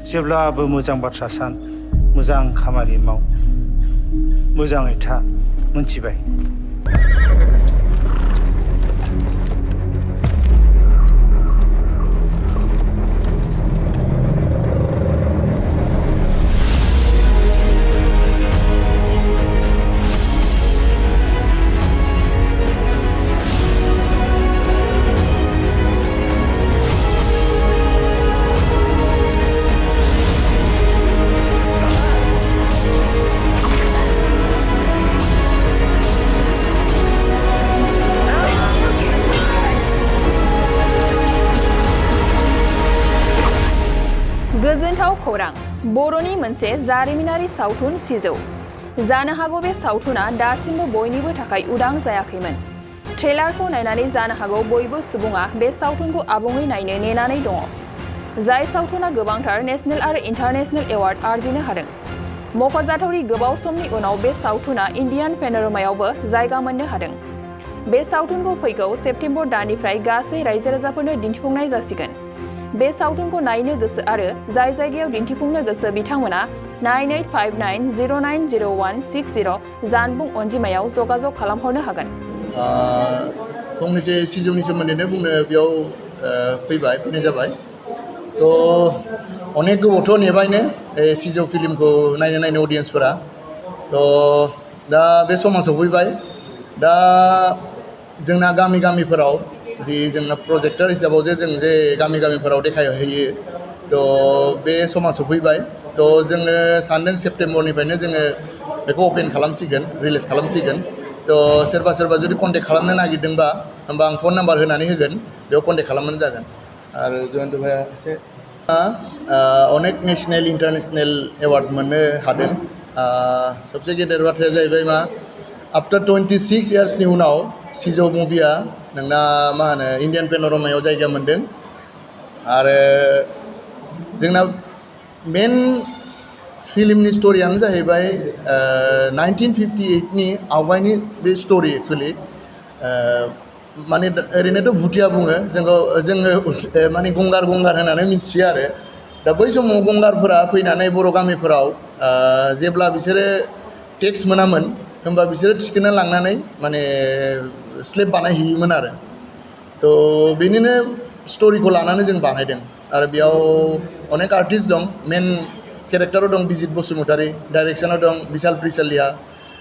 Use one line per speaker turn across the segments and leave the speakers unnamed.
जेब्लाबो मोजां बाथ्रा सान मोजां खामानि माव मोजाङै था मोनथिबाय।
गोजोनथाव खौरां बर'नि मोनसे जारिमिनारि सावथुन सिजौ जानो हागौ बे सावथुना दासिमबो बयनिबो थाखाय उदां जायाखैमोन। ट्रेलारखौ नायनानै जानो हागौ बयबो सुबुङा बे सावथुनखौ आबुङै नायनो नेनानै दङ। जाय सावथुना गोबांथार नेशनेल आरो इन्टारनेशनेल एवार्ड आर्जिनो हादों। मख'जाथावै गोबाव समनि उनाव बे सावथुना इन्डियान पेन'रामायावबो जायगा मोननो हादों। बे सावथुनखौ फैगौ सेप्तेम्बर दाननिफ्राय गासै रायजो राजाफोरनो दिन्थिफुंनाय जासिगोन। बे सावथुनखौ नायनो गोसो आरो जाय जायगायाव दिन्थिफुंनो गोसो बिथांमोना 9859090160 जानबुं अनजिमायाव जगाजग खालामहरनो हागोन।
फंनैसो सिजौनि सोमोन्दैनो बुंनो बेयाव फैनाय जाबाय। थ' अनेक गोबावथ' नेबायनो सिजौ फिल्मखौ नायनो अडियन्सफोरा। थ' दा बे समा सफैबाय। दा जोंना गामिफोराव जि जोंना प्रजेक्टर हिसाबाव जों गामिफोराव देखायहैयो। थ' बे समा सफैबाय। थ' जोङो सानदों सेप्तेम्बरनिफ्रायनो जोङो बेखौ अपेन खालामसिगोन रिलिज खालामसिगोन। थ' सोरबा जुदि कन्टेक्ट खालामनो नागिरदोंबा होमबा आं फन नाम्बार होनानै होगोन बेयाव कन्टेक्ट खालामबानो जागोन। आरो जयन्त भाइया एसे अनेक नेशनेल इन्टारनेशनेल एवार्ड मोननो हादों। सबसे गेदेर बाथ्राया जाहैबाय मा आफ्टार 26 इयार्सनि उनाव सिजौ मुभिया नोंना मा होनो इन्डियान पेन'रामायाव जायगा मोनदों। आरो जोंना मेन फिल्मनि स्ट'रियानो जाहैबाय 1958नि आवगायनि बे स्ट'रि एक्सुवेलि। माने ओरैनोथ' भुटिया बुङो जोङो माने गंगार होननानै मिथियो आरो। दा बै समाव गंगारफोरा फैनानै बर' गामिफोराव जेब्ला बिसोरो टेक्स मोनामोन होमबा बिसोरो थिखोना लांनानै माने स्लेब बानायहैयोमोन आरो। थ' बेनिनो स्ट'रिखौ लानानै जों बानायदों। आरो बेयाव अनेक आर्टिस्ट दं। मेन केरेक्टाराव दं बिजित बसुमतारी, डाइरेक्सनाव दं बिशाल प्रिसालिया,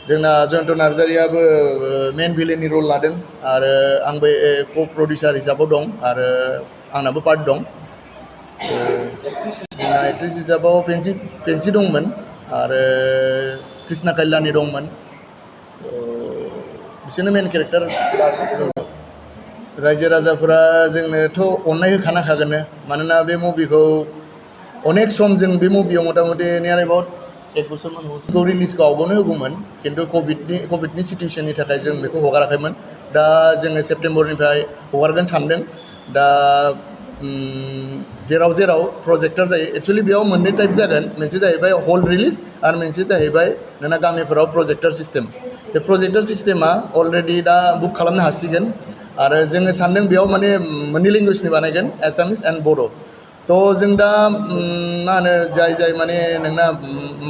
जोंना जयन्त नार्जारियाबो मेन भिलेननि रल लादों। आरो आंबो क' प्रडिउसार हिसाबाव दं आरो आंनाबो पार्ट दं। जोंना एक्ट्रिस हिसाबाव फेन्सि दंमोन आरो कृष्णा काल्यानि दंमोन। बिसोरनो मेन केरेक्टार दङ। रायजो राजाफोरा जोंनोथ' अननाय होखानांखागोन। मानोना बे मुभिखौ अनेक सम जों बे मुभियाव मथा मथि नियार एबाउट 1 बोसोरमोन बेखौ रिलिजखौ आवगायनो होगौमोन। खिन्थु कभिडनि सिटुवेसननि थाखाय जों बेखौ हगाराखैमोन। दा जोङो सेप्तेम्बरनिफ्राय हगारगोन सानदों। दा जेराव प्रजेक्टर जायो एक्सुवेलि बेयाव मोननै टाइप जागोन। मोनसे जाहैबाय हल रिलिज आरो मोनसे जाहैबाय नोंना गामिफोराव प्रजेक्टर सिस्टेम। बे प्रजेक्टर सिस्टेमा अलरेडि दा बुक खालामनो हासिगोन। आरो जोङो सानदों बेयाव माने मोननै लेंगुवेजनि बानायगोन एसामिस एन्ड बर'। थ' जों दा मा होनो जाय माने नोंना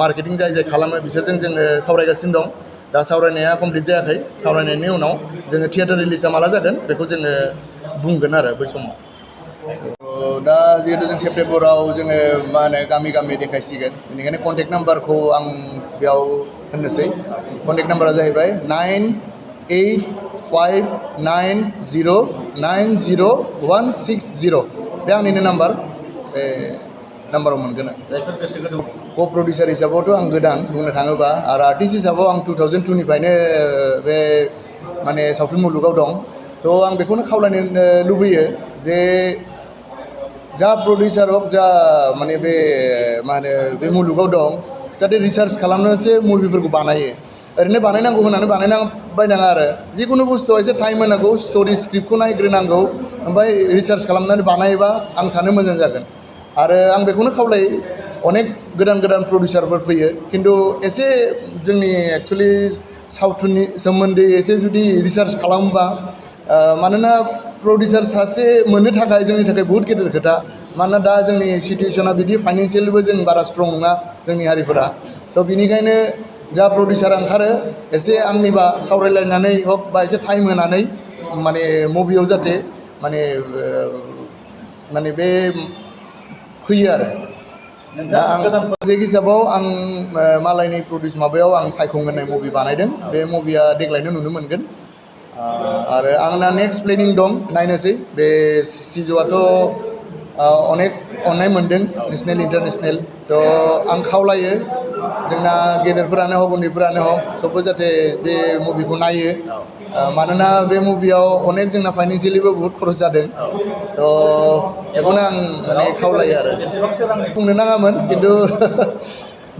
मार्केटिं जाय खालामो बिसोरजों जोङो सावरायगासिनो दं। दा सावरायनाया कमप्लिट जायाखै। सावरायनायनि उनाव जोङो थियेटार रिलिजआ माला जागोन बेखौ जोङो बुंगोन आरो बै समाव। दा जिहेतु जों सेप्तेम्बराव जोङो मा होनो गामि देखायसिगोन। बेनिखायनो कन्टेक्ट नाम्बारखौ आं बेयाव होननोसै। कन्टेक्ट नाम्बारा जाहैबाय 9859090160। बे आंनिनो नाम्बार। बे नाम्बाराव मोनगोन। क' प्रडिउसार हिसाबावथ' आं गोदान बुंनो थाङोबा। आरो आर्टिस्ट हिसाबाव आं 2002निफ्रायनो बे माने सावथुन मुलुगाव दं। थ' आं बेखौनो खावलायनो लुबैयो जे जा प्रडिउसार हक जा माने बे मा होनो बे मुलुगाव दं जाहाथे रिसार्च खालामनानैसो मुभिफोरखौ बानायो। ओरैनो बानायनांगौ होननानै बानायनाङा आरो। जिखुनु बुस्थुआव एसे टाइम होनांगौ। स्ट'रि स्क्रिप्टखौ नायग्रोनांगौ। ओमफ्राय रिसार्च खालामनानै बानायोबा आं सानो मोजां जागोन। आरो आं बेखौनो खावलायो अनेक गोदान प्रडिउसारफोर फैयो। खिन्थु एसे जोंनि एक्सुवेलि सावथुननि सोमोन्दै एसे जुदि रिसार्च खालामोबा मानोना प्रडिउसार सासे मोननो थाखाय जोंनि थाखाय बहुद गेदेर खोथा। मानोना दा जोंनि सिटुवेसना बिदि फाइनान्सियेलिबो जों बारा स्ट्रं नङा जोंनि हारिफोरा थ' बिनिखायनो जा प्रडिउसार ओंखारो एसे आंनिबा सावरायलायनानै हक बा एसे टाइम होनानै माने मुभियाव जाहाथे माने बे फैयो आरो दा आं प्रजेक्ट हिसाबाव आं मालायनि प्रडिउस माबायाव आं सायखं होननाय मुभि बानायदों बे मुभिया देग्लायनो नुनो मोनगोन आरो आंना नेक्स्ट प्लेनिं दं नायनोसै बे सिजौआथ' अनेक अननाय मोनदों नेसनेल इन्टारनेसनेल थ' आं खावलायो जोंना गेदेरफोरानो हक उन्दैफोरानो हक सबबो जाहाथे बे मुभिखौ नायो मानोना बे मुभियाव अनेक जोंना फाइनान्सियेलिबो बहुत खरस जादों थ' बेखौनो आं माने खावलायो आरो बुंनो नाङामोन खिन्थु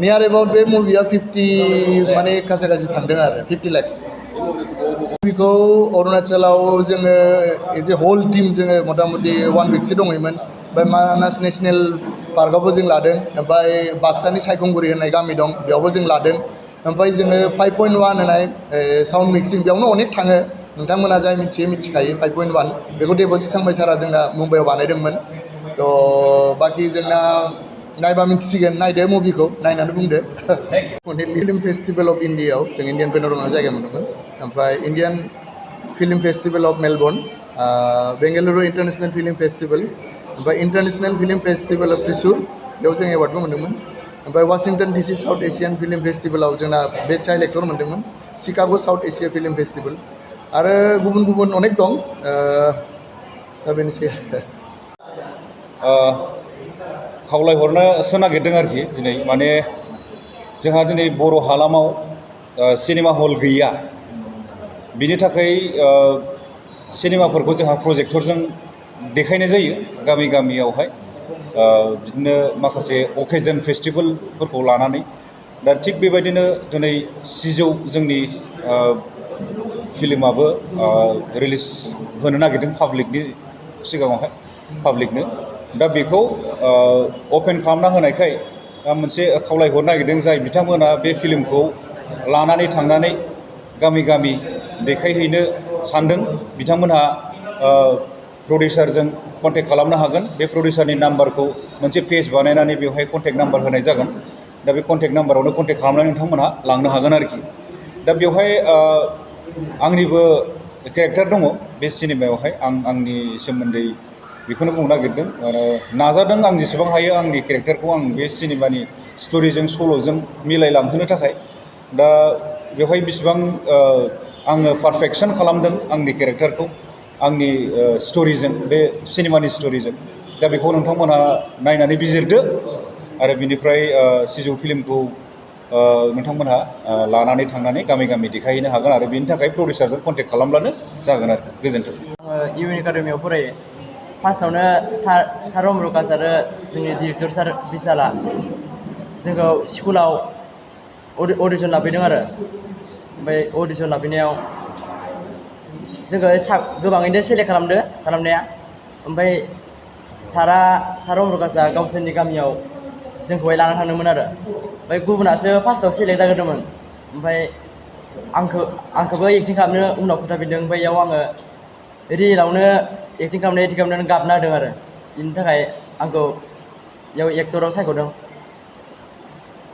नियार एबाउट बे मुभिया 50 माने खासा खासि थांदों आरो 50 लाख्स मुभिखौ अरुणाचलाव जोङो एज ए होल टीम जोङो मथा मथि 1 विकसो दङमोन ओमफ्राय मानास नेसनेल पार्कआवबो जों लादों ओमफ्राय बाक्सानि सायखंगुरि होननाय गामि दं बेयावबो जों लादों ओमफ्राय जोङो 5.1 होननाय साउन्ड मिक्सिं बेयावनो अनेक थाङो नोंथांमोना जाय मिथिखायो 5.1 बेखौ देबजि सांबाय सारा जोंना मुम्बाइआव बानायदोंमोन थ' बाखि जोंना नायबा मिथिसिगोन नायदो मुभिखौ नायनानै बुंदो फिल्म फेस्टिभेल अफ इन्डियाआव जों इन्डियान पेन'रामा जायगा मोनदोंमोन ओमफ्राय Indian film festival of Melbourne Bengaluru international film festival ओमफ्राय international film festival of Thrissur बेयाव जों एवार्डबो मोनदोंमोन ओमफ्राय Washington DC South Asian film फेस्टिभेलाव जोंना बेस्ट चाइल्ड एक्टर मोनदोंमोन Chicago South Asia film festival आरो गुबुन गुबुन अनेक दं दा बेनोसै
खावलायहरनोसो नागिरदों आरोखि दिनै माने जोंहा दिनै बर' हालामाव सिनेमा हल गैया बिनि थाखाय सिनेमाफोरखौ जोंहा प्रजेक्टरजों देखायनाय जायो गामि गामियावहाय बिदिनो माखासे अकेजन फेस्टिभेलफोरखौ लानानै दा थिग बेबायदिनो दिनै सिजौ जोंनि फिल्माबो रिलिज होनो नागिरदों पाब्लिकनि सिगाङावहाय पाब्लिकनो दा बेखौ अपेन खालामना होनायखाय मोनसे खावलायहरनो नागिरदों जाय बिथांमोना बे फिल्मखौ लानानै थांनानै गामि गामि देखायहैनो सानदों बिथांमोनहा प्रडिउसारजों कन्टेक्ट खालामनो हागोन बे प्रडिउसारनि नाम्बारखौ मोनसे पेज बानायनानै बेवहाय कन्टेक्ट नाम्बार होनाय जागोन दा बे कन्टेक्ट नाम्बारावनो कन्टेक्ट खालामनानै नोंथांमोनहा लांनो हागोन आरोखि दा बेवहाय आंनिबो केरेक्टार दङ बे सिनेमायावहाय आंनि सोमोन्दै बेखौनो बुंनो नागिरदों नाजादों आं जेसेबां हायो आंनि केरेक्टारखौ आं बे सिनेमानि स्ट'रिजों सल'जों मिलायलांहोनो थाखाय दा बेवहाय बिसिबां आङो पारफेक्सन खालामदों आंनि केरेक्टारखौ आंनि स्ट'रिजों बे सिनेमानि स्ट'रिजों दा बेखौ नोंथांमोनहा नायनानै बिजिरदो आरो बिनिफ्राय सिजौ फिल्मखौ नोंथांमोनहा लानानै थांनानै गामि गामि देखायहैनो हागोन आरो बेनि थाखाय प्रडिउसारजों कन्टेक्ट खालामब्लानो जागोन आरो गोजोन्थों
इउ एन एकाडेमियाव फरायो फार्स्टआवनो सार ओम प्रकाश आरो जोंनि डिरेक्टर सार बिशाला जोंखौ स्कुलाव अडिसन लाफैदों आरो ओमफ्राय अडिसन लाफैनायाव जोंखौ गोबाङैनो सेलेक्ट खालामनाया ओमफ्राय सार ओम प्रकाशआ गावसोरनि गामियाव जोंखौहाय लाना थांदोंमोन आरो ओमफ्राय गुबुनासो फार्स्टआव सेलेक्ट जाग्रोदोंमोन ओमफ्राय आंखौबो एक्टिं खालामनो उनाव खोथाफिनदों ओमफ्राय बेयाव आङो रियेलावनो एक्टिं खालामनानै गाबना होदों आरो बेनि थाखाय आंखौ बेयाव एक्टराव सायख'दों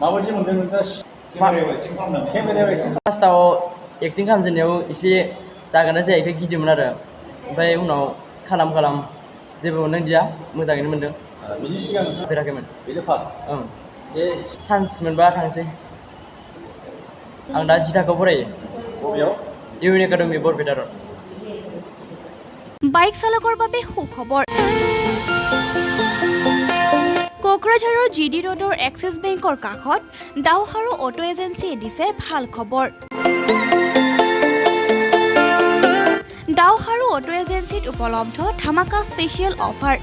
माबायदि मोनदों नोंथाङा
फार्स्टआव एक्टिं खालामजेननायाव एसे जागोन ना जायाखै गिदोंमोन आरो ओमफ्राय उनाव खालाम जेबो मोनदांदिया मोजाङैनो मोनदों
बिनि सिगां
फेराखैमोन
बेनो फार्स्ट
ओं चान्स मोनबा थांसै आं दा 10 थाखोआव फरायो
बबेयाव
इउ एन एकाडेमि बरपेटा रड
বাইক চালকৰ বাবে সুখবৰ কোকৰাঝাৰৰ জিডি ৰোডৰ এক্সিছ বেংকৰ কাষত দাওহাৰু অটো এজেন্সিয়ে দিছে ভাল খবৰ দাওহাৰু অটো এজেন্সিত উপলব্ধ ধামাকা স্পেচিয়েল অফাৰ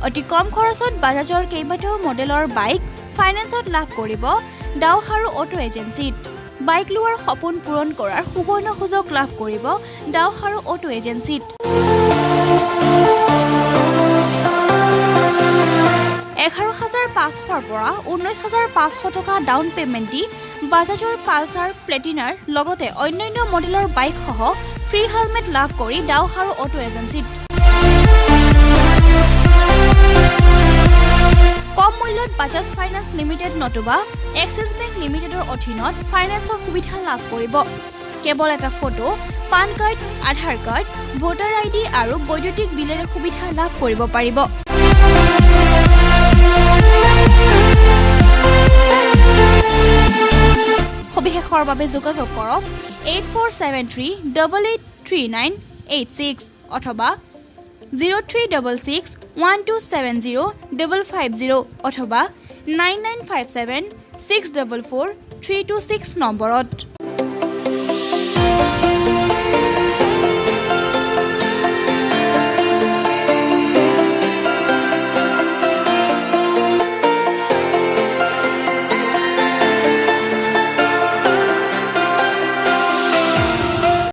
অতি কম খৰচত বাজাজৰ কেইবাটাও মডেলৰ বাইক ফাইনেন্সত লাভ কৰিব দাওহাৰু অটো এজেন্সিত বাইক লোৱাৰ সপোন পূৰণ কৰাৰ সুবৰ্ণ সুযোগ লাভ কৰিব দাওহাৰু অটো এজেন্সিত 11,500 পৰা 19,500 টকা ডাউন পেমেণ্ট দি বাজাজৰ পালচাৰ প্লেটিনাৰ লগতে অন্যান্য মডেলৰ বাইক সহ ফ্ৰী হেলমেট লাভ কৰি ডাওহাৰু অটো এজেঞ্চিত কম মূল্যত বাজাজ ফাইনেন্স লিমিটেড নতুবা এক্সিছ বেংক লিমিটেডৰ অধীনত ফাইনেন্সৰ সুবিধা লাভ কৰিব কেৱল এটা ফটো পান কাৰ্ড আধাৰ কাৰ্ড ভোটাৰ আইডি আৰু বৈদ্যুতিক বিলেৰে সুবিধা লাভ কৰিব পাৰিব সবিশেষৰ বাবে যোগাযোগ কৰক 8473883986 অথবা 0366127050 অথবা 9957644326 নম্বৰত